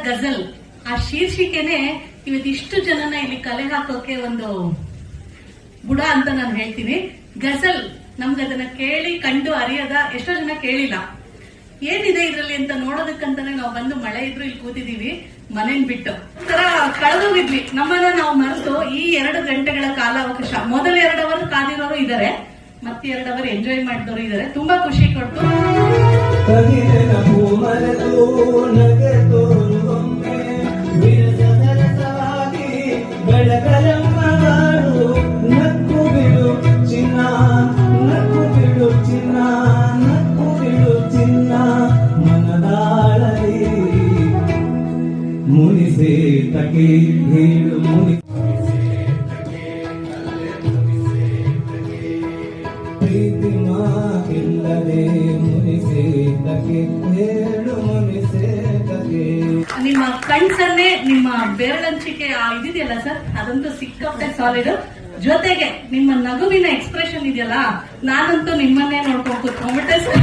ಗಜಲ್ ಆ ಶೀರ್ಷಿಕೆನೆ ಇವತ್ತಿಷ್ಟು ಜನನ ಇಲ್ಲಿ ಕಲೆ ಹಾಕೋಕೆ ಒಂದು ಬುಡ ಅಂತ ನಾನು ಹೇಳ್ತೀನಿ. ಗಜಲ್ ನಮ್ಗೆ ಅದನ್ನ ಕೇಳಿ ಕಂಡು ಅರಿಯದ ಎಷ್ಟೋ ಜನ ಕೇಳಿಲ್ಲ. ಏನಿದೆ ಇದ್ರಲ್ಲಿ ಅಂತ ನೋಡೋದಕ್ಕಂತಾನೆ ನಾವು ಬಂದು ಮಳೆ ಇದ್ರು ಇಲ್ಲಿ ಕೂತಿದೀವಿ ಮನೇನ್ ಬಿಟ್ಟು. ತರ ಕಳೆದೋಗಿದ್ವಿ, ನಮ್ಮನ್ನ ನಾವು ಮರೆತು ಈ 2 ಗಂಟೆಗಳ ಕಾಲಾವಕಾಶ, ಮೊದಲ 2 ಅವರ್ ಕಾದಿರೋರು ಇದಾರೆ, ಮತ್ತೆ 2 ಅವರ್ ಎಂಜಾಯ್ ಮಾಡಿದವರು ಇದಾರೆ. ತುಂಬಾ ಖುಷಿ ಕೊಡ್ತು. ಮುನಿಸೆ ತಕೆ ಹೇಳು ಪ್ರೀತಿ ಮಾತಿಲ್ಲದೆ ಮುನಿಸೆ ತಕೆ ಹೇಳು ಮುನಿಸೆ ತಕೆ. ನಿಮ್ಮ ಕಣ್ಸನ್ನೇ ನಿಮ್ಮ ಬೆರಳಂಚಿಕೆ ಇದಿದೆಯಲ್ಲ ಸರ್, ಅದಂತೂ ಸಿಕ್ಕಾಪಟ್ಟೆ ಸಾಲಿಡ್. ಜೊತೆಗೆ ನಿಮ್ಮ ನಗುವಿನ ಎಕ್ಸ್ಪ್ರೆಷನ್ ಇದೆಯಲ್ಲ, ನಾನಂತೂ ನಿಮ್ಮನ್ನೇ ನೋಡ್ಕೊಂಡು ಕೂತ್ಕೊಂಡ್ಬಿಟ್ಟೆ ಸರ್.